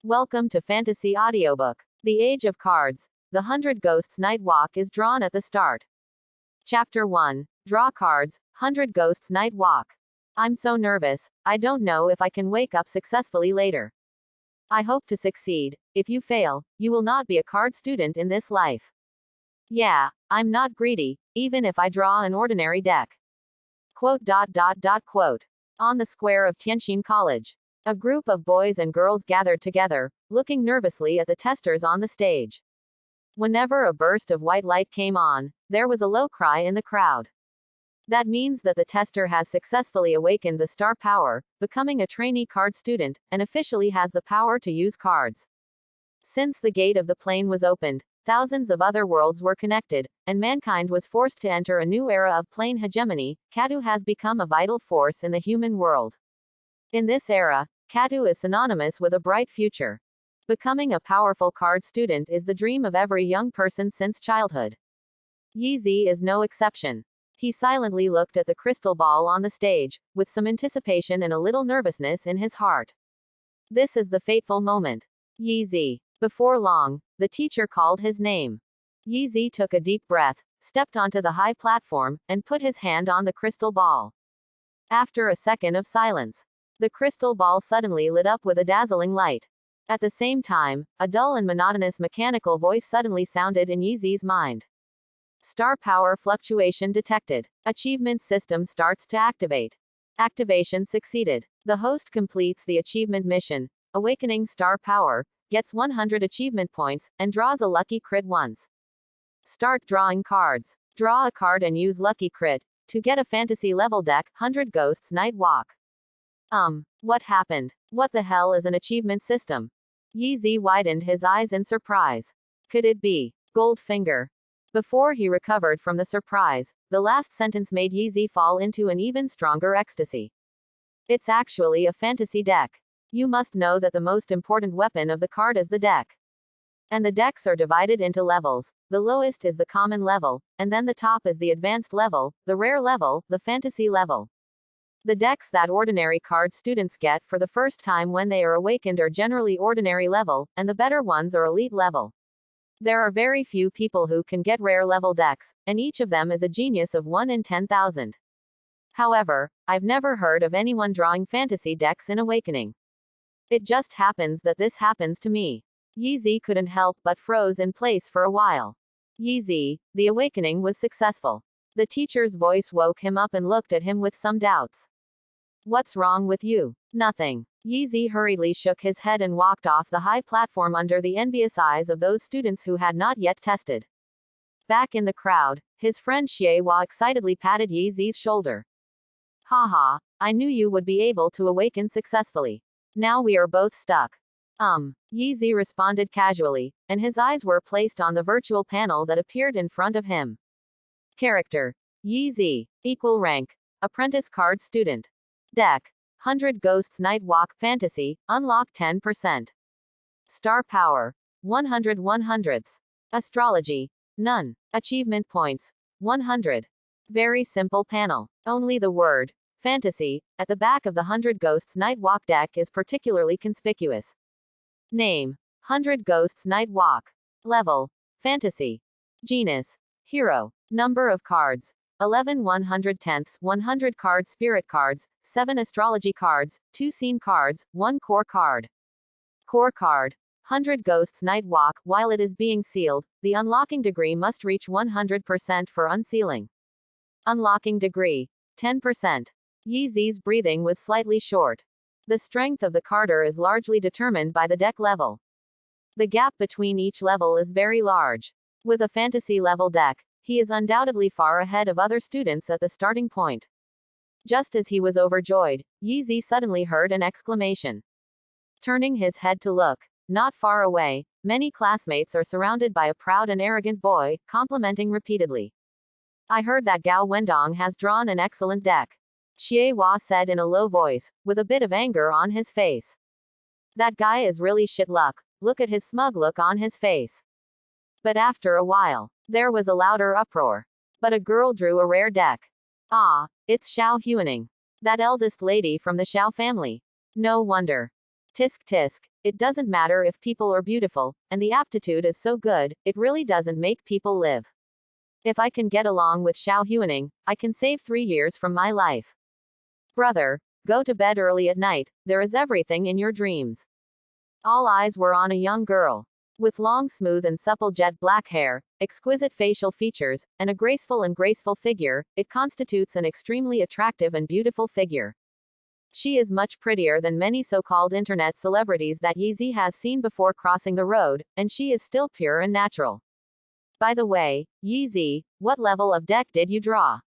Welcome to Fantasy Audiobook. The Age of Cards. The 100 Ghosts Night Walk is drawn at the start. Chapter 1. Draw Cards, 100 Ghosts Night Walk. I'm so nervous, I don't know if I can wake up successfully later. I hope to succeed. If you fail, you will not be a card student in this life. Yeah, I'm not greedy, even if I draw an ordinary deck. Quote. On the square of Tianjin College. A group of boys and girls gathered together, looking nervously at the testers on the stage. Whenever a burst of white light came on, there was a low cry in the crowd. That means that the tester has successfully awakened the star power, becoming a trainee card student, and officially has the power to use cards. Since the gate of the plane was opened, thousands of other worlds were connected, and mankind was forced to enter a new era of plane hegemony. Katu has become a vital force in the human world. In this era, Katu is synonymous with a bright future. Becoming a powerful card student is the dream of every young person since childhood. Yeezy is no exception. He silently looked at the crystal ball on the stage, with some anticipation and a little nervousness in his heart. This is the fateful moment. Yeezy. Before long, the teacher called his name. Yeezy took a deep breath, stepped onto the high platform, and put his hand on the crystal ball. After a second of silence, the crystal ball suddenly lit up with a dazzling light. At the same time, a dull and monotonous mechanical voice suddenly sounded in Yeezy's mind. Star power fluctuation detected. Achievement system starts to activate. Activation succeeded. The host completes the achievement mission, awakening star power, gets 100 achievement points, and draws a lucky crit once. Start drawing cards. Draw a card and use lucky crit to get a fantasy level deck, 100 Ghosts Night Walk. What happened? What the hell is an achievement system? Yeezy widened his eyes in surprise. Could it be Goldfinger? Before he recovered from the surprise, the last sentence made Yeezy fall into an even stronger ecstasy. It's actually a fantasy deck. You must know that the most important weapon of the card is the deck. And the decks are divided into levels. The lowest is the common level, and then the top is the advanced level, the rare level, the fantasy level. The decks that ordinary card students get for the first time when they are awakened are generally ordinary level, and the better ones are elite level. There are very few people who can get rare level decks, and each of them is a genius of 1 in 10,000. However, I've never heard of anyone drawing fantasy decks in Awakening. It just happens that this happens to me. Yeezy couldn't help but froze in place for a while. Yeezy, the awakening was successful. The teacher's voice woke him up and looked at him with some doubts. What's wrong with you? Nothing. Yeezy hurriedly shook his head and walked off the high platform under the envious eyes of those students who had not yet tested. Back in the crowd, his friend Xie excitedly patted Yeezy's shoulder. Haha, I knew you would be able to awaken successfully. Now we are both stuck. Yeezy responded casually, and his eyes were placed on the virtual panel that appeared in front of him. Character. Yeezy. Equal rank. Apprentice card student. Deck. 100 Ghosts Night Walk Fantasy, unlock 10%. Star power. 100 100ths. Astrology. None. Achievement points. 100. Very simple panel. Only the word fantasy at the back of the 100 Ghosts Night Walk deck is particularly conspicuous. Name. 100 Ghosts Night Walk. Level. Fantasy. Genus. Hero. Number of cards. 11 110ths, 100 cards spirit cards, 7 astrology cards, 2 scene cards, 1 core card. Core card. 100 Ghosts Night Walk. While it is being sealed, the unlocking degree must reach 100% for unsealing. Unlocking degree. 10%. Yeezy's breathing was slightly short. The strength of the carder is largely determined by the deck level. The gap between each level is very large. With a fantasy level deck, he is undoubtedly far ahead of other students at the starting point. Just as he was overjoyed, Yeezy suddenly heard an exclamation. Turning his head to look, not far away, many classmates are surrounded by a proud and arrogant boy, complimenting repeatedly. I heard that Gao Wendong has drawn an excellent deck. Xie Hua said in a low voice, with a bit of anger on his face. That guy is really shit luck, look at his smug look on his face. But after a while, there was a louder uproar. But a girl drew a rare deck. Ah, it's Xiao Huaning. That eldest lady from the Xiao family. No wonder. Tisk tisk. it doesn't matter if people are beautiful, and the aptitude is so good, it really doesn't make people live. If I can get along with Xiao Huaning, I can save 3 years from my life. Brother, go to bed early at night, there is everything in your dreams. All eyes were on a young girl. With long, smooth and supple jet black hair, exquisite facial features, and a graceful figure, it constitutes an extremely attractive and beautiful figure. She is much prettier than many so-called internet celebrities that Yeezy has seen before crossing the road, and she is still pure and natural. By the way, Yeezy, what level of deck did you draw?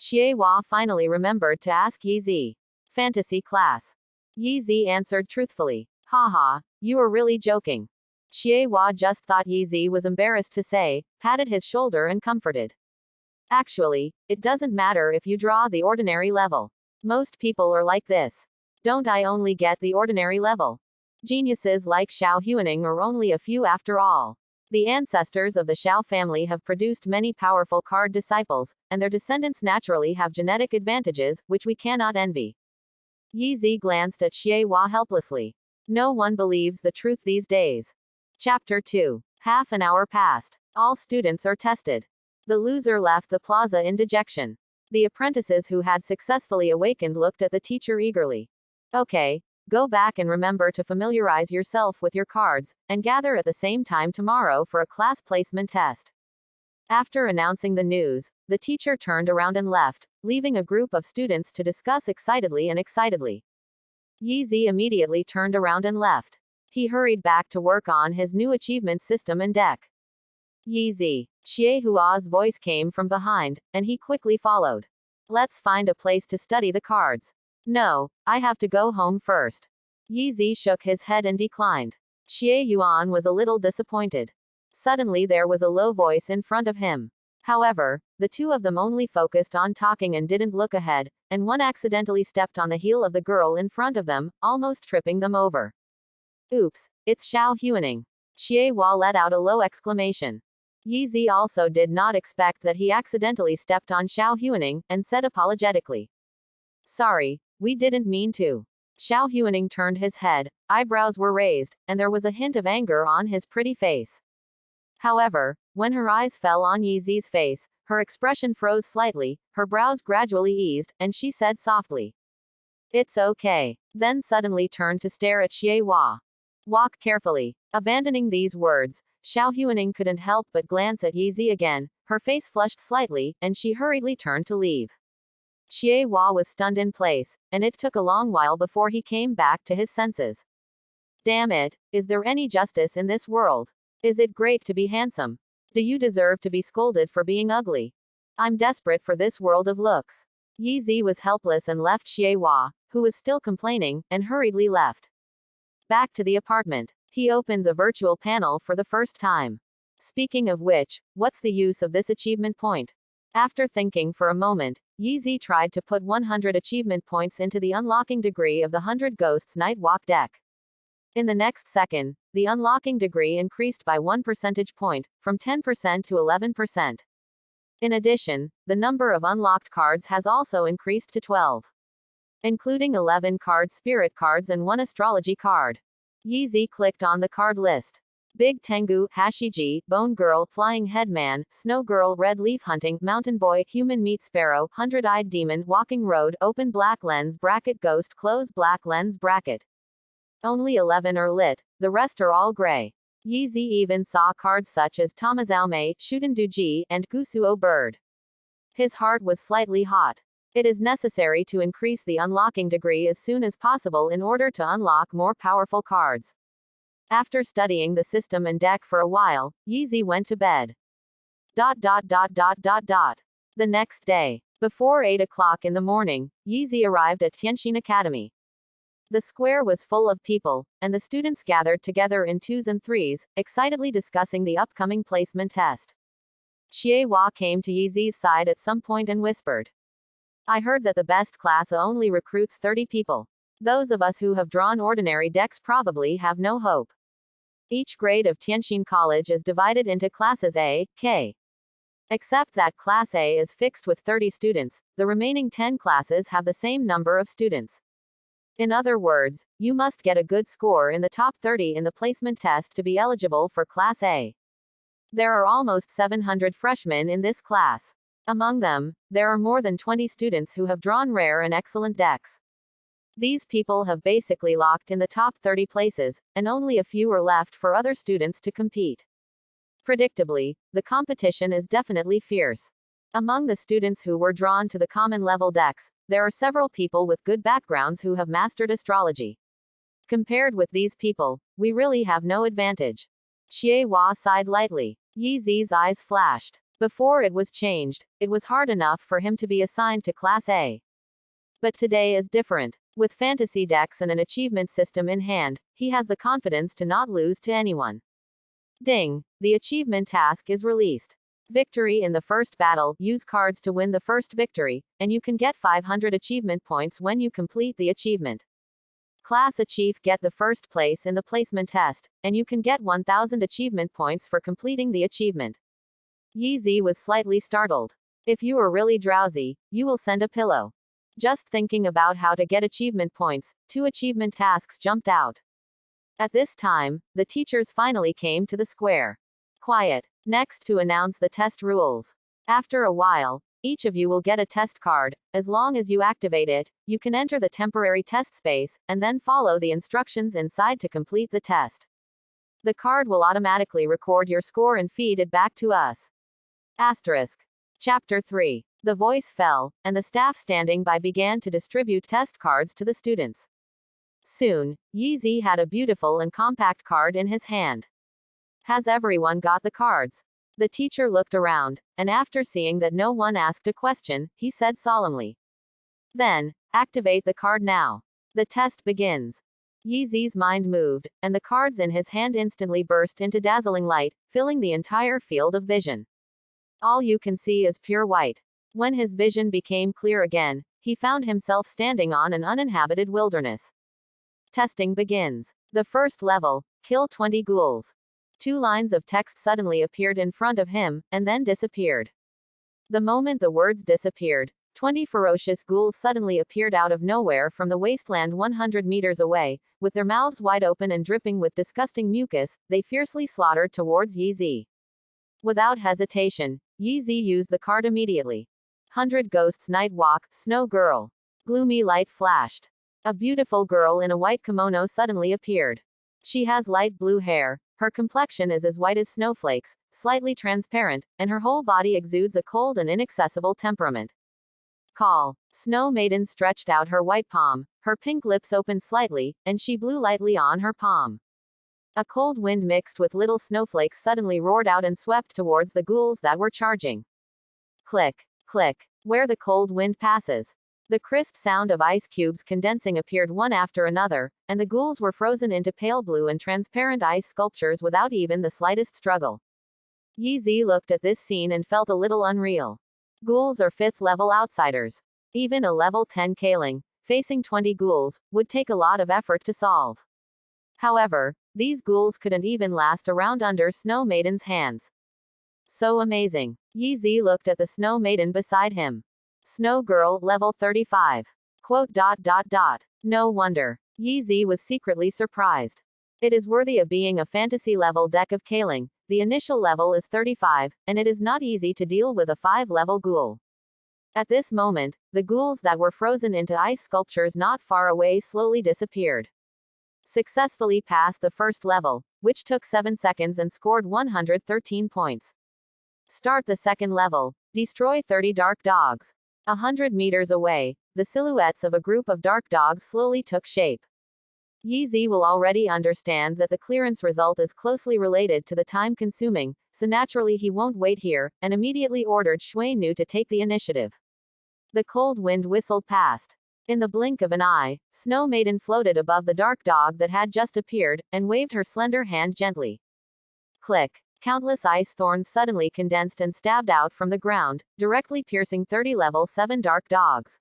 Xie Hua finally remembered to ask Yeezy. Fantasy class. Yeezy answered truthfully. Haha, you are really joking. Xie Hua just thought Yeezy was embarrassed to say, patted his shoulder and comforted. Actually, it doesn't matter if you draw the ordinary level. Most people are like this. Don't I only get the ordinary level? Geniuses like Xiao Huaning are only a few after all. The ancestors of the Xiao family have produced many powerful card disciples, and their descendants naturally have genetic advantages, which we cannot envy. Yeezy glanced at Xie Hua helplessly. No one believes the truth these days. Chapter 2. Half an hour passed. All students are tested. The loser left the plaza in dejection. The apprentices who had successfully awakened looked at the teacher eagerly. Okay, go back and remember to familiarize yourself with your cards, and gather at the same time tomorrow for a class placement test. After announcing the news, the teacher turned around and left, leaving a group of students to discuss excitedly. Yeezy immediately turned around and left. He hurried back to work on his new achievement system and deck. Yeezy. Xie Hua's voice came from behind, and he quickly followed. Let's find a place to study the cards. No, I have to go home first. Yeezy shook his head and declined. Xie Yuan was a little disappointed. Suddenly there was a low voice in front of him. However, the two of them only focused on talking and didn't look ahead, and one accidentally stepped on the heel of the girl in front of them, almost tripping them over. Oops, it's Xiao Huaning. Xie Hua let out a low exclamation. Yeezy also did not expect that he accidentally stepped on Xiao Huaning, and said apologetically. Sorry, we didn't mean to. Xiao Huaning turned his head, eyebrows were raised, and there was a hint of anger on his pretty face. However, when her eyes fell on Yeezy's face, her expression froze slightly, her brows gradually eased, and she said softly. It's okay. Then suddenly turned to stare at Xie Hua. Walk carefully. Abandoning these words, Xiao Huaning couldn't help but glance at Yeezy again, her face flushed slightly, and she hurriedly turned to leave. Xie Hua was stunned in place, and it took a long while before he came back to his senses. Damn it, is there any justice in this world? Is it great to be handsome? Do you deserve to be scolded for being ugly? I'm desperate for this world of looks. Yeezy was helpless and left Xie Hua, who was still complaining, and hurriedly left. Back to the apartment. He opened the virtual panel for the first time. Speaking of which, what's the use of this achievement point? After thinking for a moment, Yeezy tried to put 100 achievement points into the unlocking degree of the 100 Ghosts Night Walk deck. In the next second, the unlocking degree increased by 1 percentage point, from 10% to 11%. In addition, the number of unlocked cards has also increased to 12. Including 11 card spirit cards and 1 astrology card. Yeezy clicked on the card list. Big Tengu, Hashiji, Bone Girl, Flying Headman, Snow Girl, Red Leaf Hunting, Mountain Boy, Human Meat Sparrow, Hundred-Eyed Demon, Walking Road, Open Black Lens Bracket Ghost Close Black Lens Bracket. Only 11 are lit, the rest are all gray. Yeezy even saw cards such as Tamazaume, Shutenduji, and Gusuo Bird. His heart was slightly hot. It is necessary to increase the unlocking degree as soon as possible in order to unlock more powerful cards. After studying the system and deck for a while, Yeezy went to bed. The next day, before 8 o'clock in the morning, Yeezy arrived at Tianxin Academy. The square was full of people, and the students gathered together in twos and threes, excitedly discussing the upcoming placement test. Xie Hua came to Yeezy's side at some point and whispered. I heard that the best class only recruits 30 people. Those of us who have drawn ordinary decks probably have no hope. Each grade of Tianxin College is divided into classes A, K. Except that Class A is fixed with 30 students, the remaining 10 classes have the same number of students. In other words, you must get a good score in the top 30 in the placement test to be eligible for Class A. There are almost 700 freshmen in this class. Among them, there are more than 20 students who have drawn rare and excellent decks. These people have basically locked in the top 30 places, and only a few are left for other students to compete. Predictably, the competition is definitely fierce. Among the students who were drawn to the common level decks, there are several people with good backgrounds who have mastered astrology. Compared with these people, we really have no advantage. Xie Hua sighed lightly. Yi Zi's eyes flashed. Before it was changed, it was hard enough for him to be assigned to Class A. But today is different. With fantasy decks and an achievement system in hand, he has the confidence to not lose to anyone. Ding! The achievement task is released. Victory in the first battle. Use cards to win the first victory, and you can get 500 achievement points when you complete the achievement. Class Achieve. Get the first place in the placement test, and you can get 1000 achievement points for completing the achievement. Yi Zi was slightly startled. If you are really drowsy, you will send a pillow. Just thinking about how to get achievement points, 2 achievement tasks jumped out. At this time, the teachers finally came to the square. Quiet. Next, to announce the test rules. After a while, each of you will get a test card. As long as you activate it, you can enter the temporary test space, and then follow the instructions inside to complete the test. The card will automatically record your score and feed it back to us. Asterisk. Chapter 3. The voice fell, and the staff standing by began to distribute test cards to the students. Soon, Yi Zi had a beautiful and compact card in his hand. Has everyone got the cards? The teacher looked around, and after seeing that no one asked a question, he said solemnly. Then, activate the card now. The test begins. Yi Zi's mind moved, and the cards in his hand instantly burst into dazzling light, filling the entire field of vision. All you can see is pure white. When his vision became clear again, he found himself standing on an uninhabited wilderness. Testing begins. The first level, kill 20 ghouls. 2 lines of text suddenly appeared in front of him, and then disappeared. The moment the words disappeared, 20 ferocious ghouls suddenly appeared out of nowhere from the wasteland 100 meters away, with their mouths wide open and dripping with disgusting mucus. They fiercely slaughtered towards Yi Zi. Without hesitation, Yi Zi used the card immediately. 100 Ghosts Night Walk, Snow Girl. Gloomy light flashed. A beautiful girl in a white kimono suddenly appeared. She has light blue hair, her complexion is as white as snowflakes, slightly transparent, and her whole body exudes a cold and inaccessible temperament. Call. Snow Maiden stretched out her white palm, her pink lips opened slightly, and she blew lightly on her palm. A cold wind mixed with little snowflakes suddenly roared out and swept towards the ghouls that were charging. Click. Click. Where the cold wind passes. The crisp sound of ice cubes condensing appeared one after another, and the ghouls were frozen into pale blue and transparent ice sculptures without even the slightest struggle. Yi Zi looked at this scene and felt a little unreal. Ghouls are 5th level outsiders. Even a level 10 Kaling, facing 20 ghouls, would take a lot of effort to solve. However, these ghouls couldn't even last a round under Snow Maiden's hands. So amazing. Yi Zi looked at the Snow Maiden beside him. Snow Girl, level 35. Quote. No wonder. Yi Zi was secretly surprised. It is worthy of being a fantasy level deck of Kaling. The initial level is 35, and it is not easy to deal with a 5-level ghoul. At this moment, the ghouls that were frozen into ice sculptures not far away slowly disappeared. Successfully passed the first level, which took 7 seconds and scored 113 points. Start the second level. Destroy 30 dark dogs. 100 meters away, the silhouettes of a group of dark dogs slowly took shape. Yi Zi will already understand that the clearance result is closely related to the time consuming, so naturally he won't wait here, and immediately ordered Shui Nu to take the initiative. The cold wind whistled past. In the blink of an eye, Snow Maiden floated above the dark dog that had just appeared, and waved her slender hand gently. Click. Countless ice thorns suddenly condensed and stabbed out from the ground, directly piercing 30 level 7 dark dogs.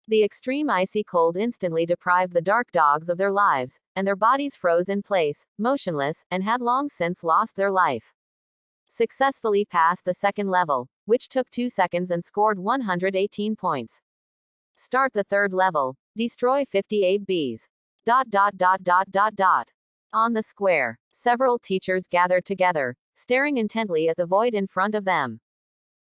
The extreme icy cold instantly deprived the dark dogs of their lives, and their bodies froze in place, motionless, and had long since lost their life. Successfully passed the second level, which took 2 seconds and scored 118 points. Start the third level. Destroy 50 ABs. On the square, several teachers gathered together, staring intently at the void in front of them.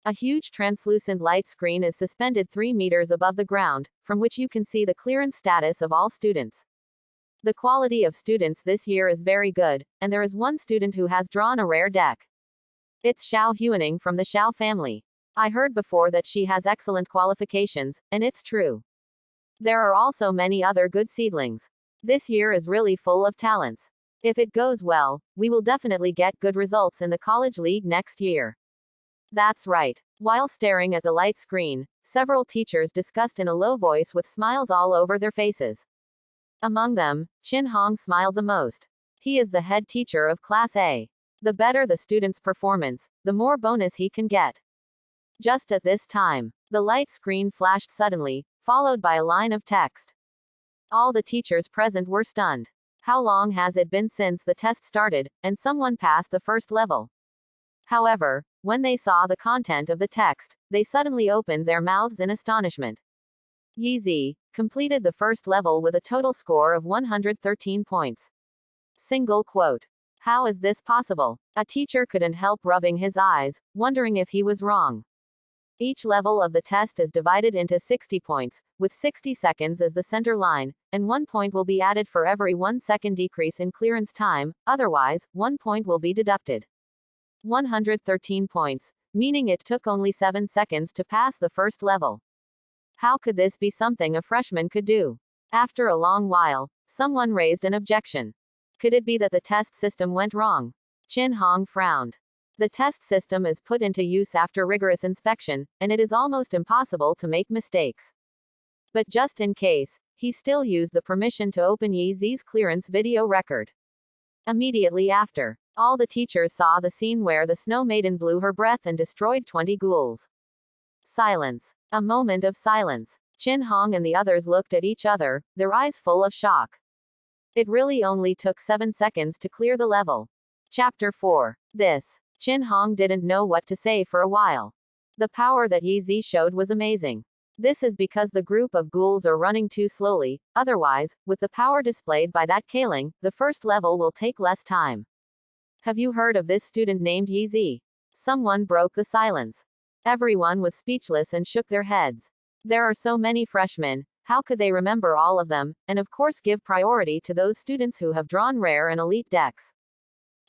A huge translucent light screen is suspended 3 meters above the ground, from which you can see the clearance status of all students. The quality of students this year is very good, and there is one student who has drawn a rare deck. It's Xiao Huaning from the Xiao family. I heard before that she has excellent qualifications, and it's true. There are also many other good seedlings. This year is really full of talents. If it goes well, we will definitely get good results in the college league next year. That's right. While staring at the light screen, several teachers discussed in a low voice with smiles all over their faces. Among them, Qin Hong smiled the most. He is the head teacher of Class A. The better the student's performance, the more bonus he can get. Just at this time, the light screen flashed suddenly, followed by a line of text. All the teachers present were stunned. How long has it been since the test started, and someone passed the first level? However, when they saw the content of the text, they suddenly opened their mouths in astonishment. Yi Zi completed the first level with a total score of 113 points. Single quote. How is this possible? A teacher couldn't help rubbing his eyes, wondering if he was wrong. Each level of the test is divided into 60 points, with 60 seconds as the center line, and 1 point will be added for every 1 second decrease in clearance time, otherwise, 1 point will be deducted. 113 points, meaning it took only 7 seconds to pass the first level. How could this be something a freshman could do? After a long while, someone raised an objection. Could it be that the test system went wrong? Qin Hong frowned. The test system is put into use after rigorous inspection, and it is almost impossible to make mistakes. But just in case, he still used the permission to open Yi Zi's clearance video record. Immediately after, all the teachers saw the scene where the Snow Maiden blew her breath and destroyed 20 ghouls. Silence. A moment of silence. Qin Hong and the others looked at each other, their eyes full of shock. It really only took 7 seconds to clear the level. Chapter 4. This. Qin Hong didn't know what to say for a while. The power that Yi Zi showed was amazing. This is because the group of ghouls are running too slowly, otherwise, with the power displayed by that Kaling, the first level will take less time. Have you heard of this student named Yi Zi? Someone broke the silence. Everyone was speechless and shook their heads. There are so many freshmen, how could they remember all of them, and of course give priority to those students who have drawn rare and elite decks?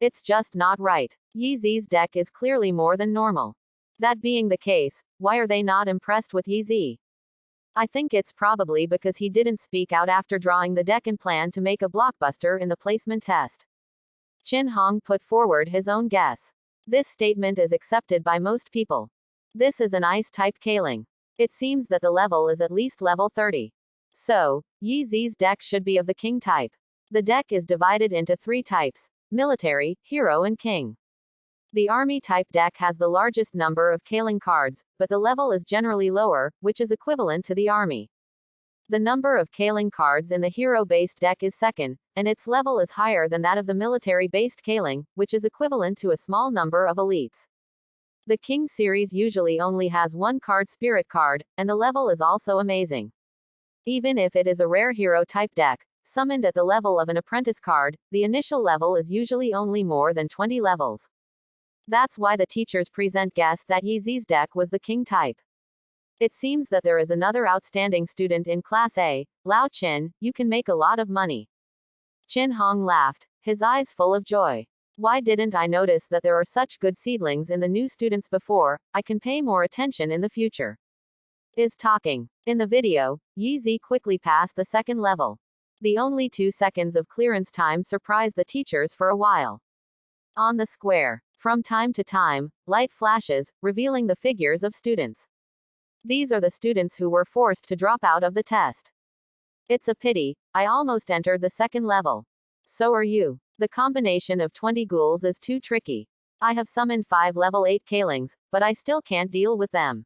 It's just not right. Yi Zi's deck is clearly more than normal. That being the case, why are they not impressed with Yi Zi? I think it's probably because he didn't speak out after drawing the deck and planned to make a blockbuster in the placement test. Qin Hong put forward his own guess. This statement is accepted by most people. This is an ice-type Kaling. It seems that the level is at least level 30. So, Yi Zi's deck should be of the King type. The deck is divided into 3 types: military, hero and king. The army type deck has the largest number of Kaling cards, but the level is generally lower, which is equivalent to the army. The number of Kaling cards in the hero-based deck is second, and its level is higher than that of the military-based Kaling, which is equivalent to a small number of elites. The King series usually only has 1 card spirit card, and the level is also amazing. Even if it is a rare hero-type deck, summoned at the level of an apprentice card, the initial level is usually only more than 20 levels. That's why the teachers present guessed that Yi Zi's deck was the King type. It seems that there is another outstanding student in Class A, Lao Qin. You can make a lot of money. Qin Hong laughed, his eyes full of joy. Why didn't I notice that there are such good seedlings in the new students before? I can pay more attention in the future. Is talking. In the video, Yi Zi quickly passed the second level. The only 2 seconds of clearance time surprised the teachers for a while. On the square, from time to time, light flashes, revealing the figures of students. These are the students who were forced to drop out of the test. It's a pity, I almost entered the second level. So are you. The combination of 20 ghouls is too tricky. I have summoned 5 level 8 Kalings, but I still can't deal with them.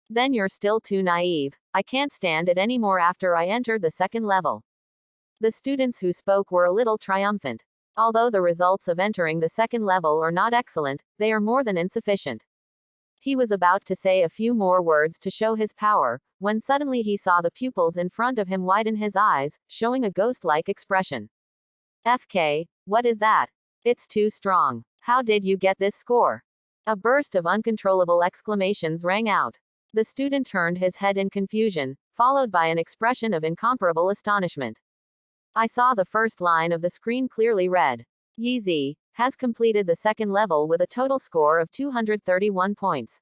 Then you're still too naive. I can't stand it anymore after I entered the second level. The students who spoke were a little triumphant. Although the results of entering the second level are not excellent, they are more than insufficient. He was about to say a few more words to show his power, when suddenly he saw the pupils in front of him widen his eyes, showing a ghost-like expression. FK, what is that? It's too strong. How did you get this score? A burst of uncontrollable exclamations rang out. The student turned his head in confusion, followed by an expression of incomparable astonishment. I saw the first line of the screen clearly read. Yeezy has completed the second level with a total score of 231 points.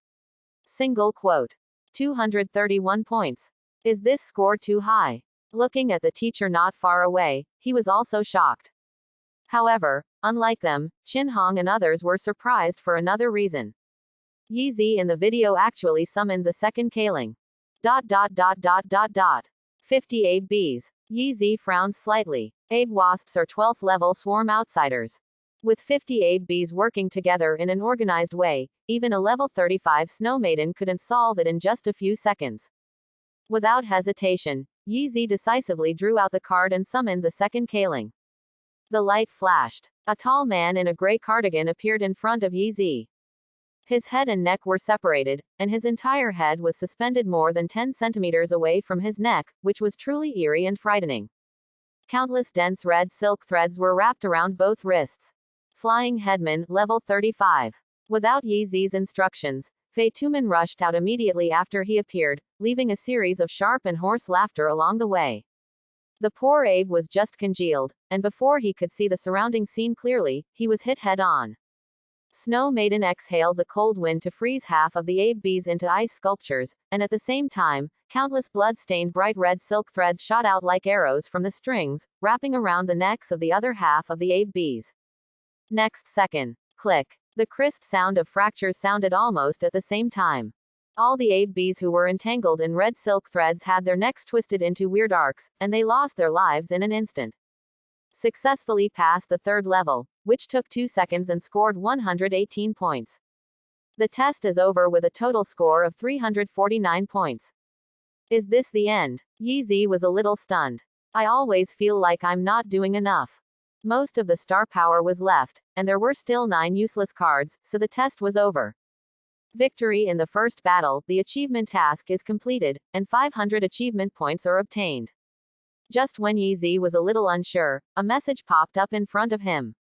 Single quote. 231 points. Is this score too high? Looking at the teacher not far away, he was also shocked. However, unlike them, Chin Hong and others were surprised for another reason. Yeezy in the video actually summoned the second Kaling. 50 Abe Bees. Yeezy frowned slightly. Abe wasps are 12th level swarm outsiders. With 50 Abe Bees working together in an organized way, even a level 35 Snow Maiden couldn't solve it in just a few seconds. Without hesitation, Yeezy decisively drew out the card and summoned the second Kaling. The light flashed. A tall man in a gray cardigan appeared in front of Yeezy. His head and neck were separated, and his entire head was suspended more than 10 centimeters away from his neck, which was truly eerie and frightening. Countless dense red silk threads were wrapped around both wrists. Flying Headman, level 35. Without Yeezy's instructions, Fei Tuman rushed out immediately after he appeared, leaving a series of sharp and hoarse laughter along the way. The poor Abe was just congealed, and before he could see the surrounding scene clearly, he was hit head-on. Snow Maiden exhaled the cold wind to freeze half of the Abe Bees into ice sculptures, and at the same time, countless blood-stained bright red silk threads shot out like arrows from the strings, wrapping around the necks of the other half of the Abe Bees. Next second. Click. The crisp sound of fractures sounded almost at the same time. All the Abe Bees who were entangled in red silk threads had their necks twisted into weird arcs, and they lost their lives in an instant. Successfully passed the third level, which took 2 seconds and scored 118 points. The test is over with a total score of 349 points. Is this the end? Yeezy was a little stunned. I always feel like I'm not doing enough. Most of the star power was left, and there were still 9 useless cards, so the test was over. Victory in the first battle, the achievement task is completed, and 500 achievement points are obtained. Just when Yeezy was a little unsure, a message popped up in front of him.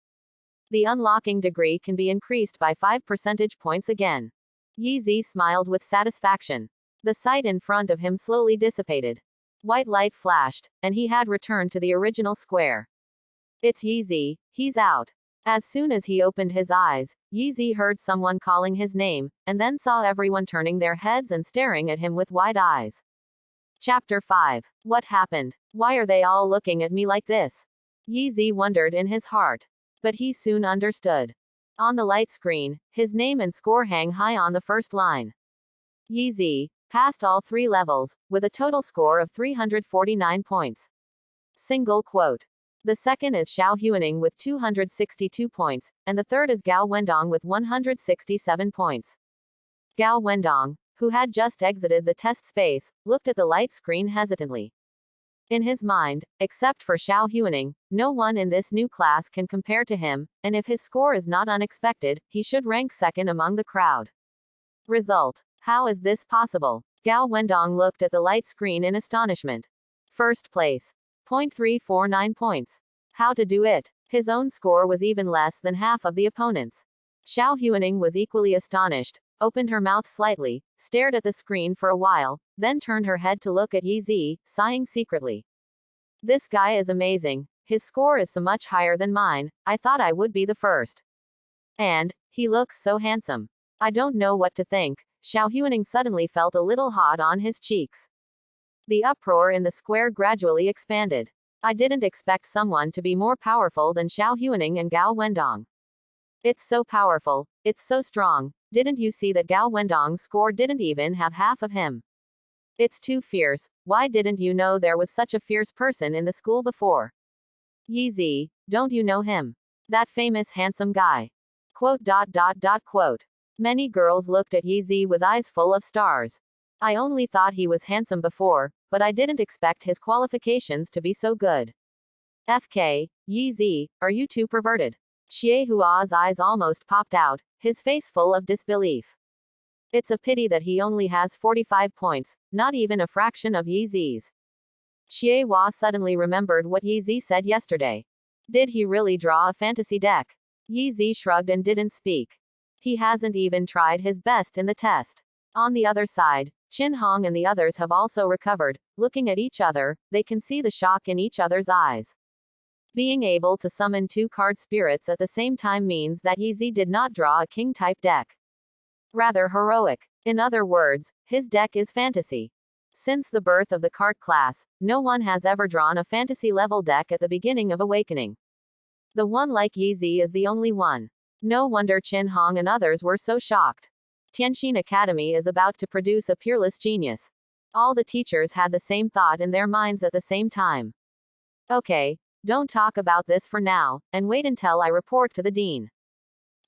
The unlocking degree can be increased by 5 percentage points again. Yeezy smiled with satisfaction. The sight in front of him slowly dissipated. White light flashed, and he had returned to the original square. It's Yeezy, he's out. As soon as he opened his eyes, Yeezy heard someone calling his name, and then saw everyone turning their heads and staring at him with wide eyes. Chapter 5. What happened? Why are they all looking at me like this? Yeezy wondered in his heart. But he soon understood. On the light screen, his name and score hang high on the first line. Yeezy passed all 3 levels, with a total score of 349 points. Single quote. The second is Xiao Huaning with 262 points, and the third is Gao Wendong with 167 points. Gao Wendong, who had just exited the test space, looked at the light screen hesitantly. In his mind, except for Xiao Huaning, no one in this new class can compare to him, and if his score is not unexpected, he should rank second among the crowd. Result. How is this possible? Gao Wendong looked at the light screen in astonishment. First place. 0.349 points. How to do it? His own score was even less than half of the opponent's. Xiao Huaning was equally astonished, opened her mouth slightly, stared at the screen for a while, then turned her head to look at Yeezy, sighing secretly. This guy is amazing. His score is so much higher than mine. I thought I would be the first. And he looks so handsome. I don't know what to think. Xiao Huaning suddenly felt a little hot on his cheeks. The uproar in the square gradually expanded. I didn't expect someone to be more powerful than Xiao Huaning and Gao Wendong. It's so powerful. It's so strong. Didn't you see that Gao Wendong's score didn't even have half of him? It's too fierce. Why didn't you know there was such a fierce person in the school before? Yeezy, don't you know him? That famous handsome guy. Quote. Many girls looked at Yeezy with eyes full of stars. I only thought he was handsome before, but I didn't expect his qualifications to be so good. FK, Yeezy, are you too perverted? Xie Hua's eyes almost popped out, his face full of disbelief. It's a pity that he only has 45 points, not even a fraction of Yi Zi's. Xie Hua suddenly remembered what Yi Zi said yesterday. Did he really draw a fantasy deck? Yi Zi shrugged and didn't speak. He hasn't even tried his best in the test. On the other side, Qin Hong and the others have also recovered. Looking at each other, they can see the shock in each other's eyes. Being able to summon 2 card spirits at the same time means that Yi Zi did not draw a king-type deck. Rather heroic. In other words, his deck is fantasy. Since the birth of the card class, no one has ever drawn a fantasy-level deck at the beginning of Awakening. The one like Yi Zi is the only one. No wonder Qin Hong and others were so shocked. Tianxin Academy is about to produce a peerless genius. All the teachers had the same thought in their minds at the same time. Okay, don't talk about this for now, and wait until I report to the dean.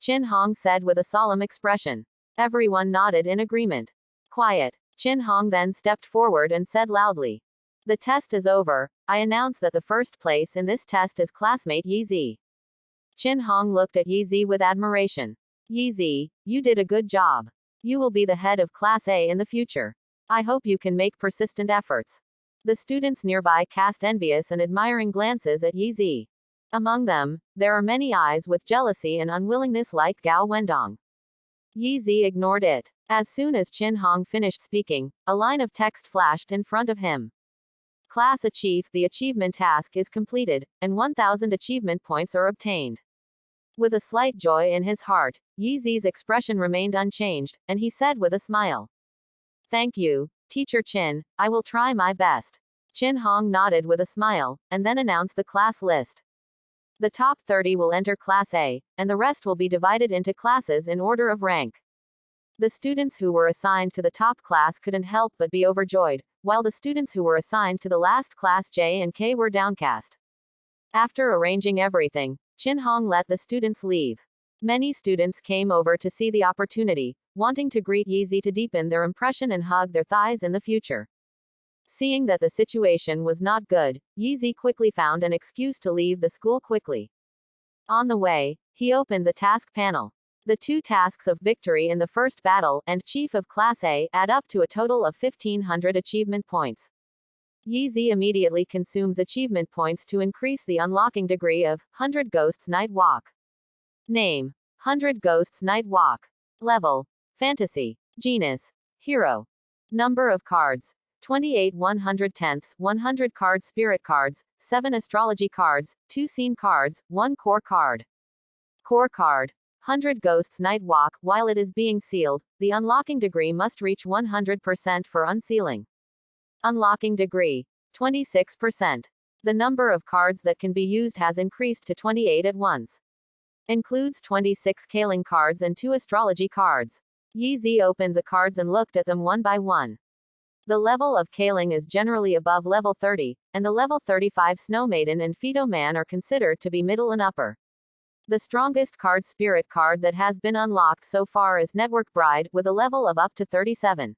Qin Hong said with a solemn expression. Everyone nodded in agreement. Quiet. Qin Hong then stepped forward and said loudly. The test is over. I announce that the first place in this test is classmate Yi Zi. Qin Hong looked at Yi Zi with admiration. Yi Zi, you did a good job. You will be the head of Class A in the future. I hope you can make persistent efforts. The students nearby cast envious and admiring glances at Yi Zi. Among them, there are many eyes with jealousy and unwillingness like Gao Wendong. Yi Zi ignored it. As soon as Qin Hong finished speaking, a line of text flashed in front of him. Class achieved. The achievement task is completed, and 1,000 achievement points are obtained. With a slight joy in his heart, Yi Zi's expression remained unchanged, and he said with a smile. Thank you, Teacher Qin, I will try my best. Qin Hong nodded with a smile, and then announced the class list. The top 30 will enter Class A, and the rest will be divided into classes in order of rank. The students who were assigned to the top class couldn't help but be overjoyed, while the students who were assigned to the last class J and K were downcast. After arranging everything, Qin Hong let the students leave. Many students came over to see the opportunity, wanting to greet Yi Zi to deepen their impression and hug their thighs in the future. Seeing that the situation was not good, Yi Zi quickly found an excuse to leave the school quickly. On the way, he opened the task panel. The 2 tasks of victory in the first battle and Chief of Class A add up to a total of 1,500 achievement points. Yi Zi immediately consumes achievement points to increase the unlocking degree of 100 Ghosts Night Walk. Name: 100 Ghosts Night Walk. Level: Fantasy. Genus: Hero. Number of cards: 28 110ths, 100 card spirit cards, 7 astrology cards, 2 scene cards, 1 core card. Core card: 100 Ghosts Night Walk. While it is being sealed, the unlocking degree must reach 100% for unsealing. Unlocking degree: 26%. The number of cards that can be used has increased to 28 at once. Includes 26 Kaling cards and 2 astrology cards. Yi Zi opened the cards and looked at them one by one. The level of Kaling is generally above level 30, and the level 35 Snow Maiden and Fido Man are considered to be middle and upper. The strongest card spirit card that has been unlocked so far is Network Bride, with a level of up to 37.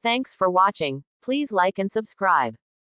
Thanks for watching. Please like and subscribe.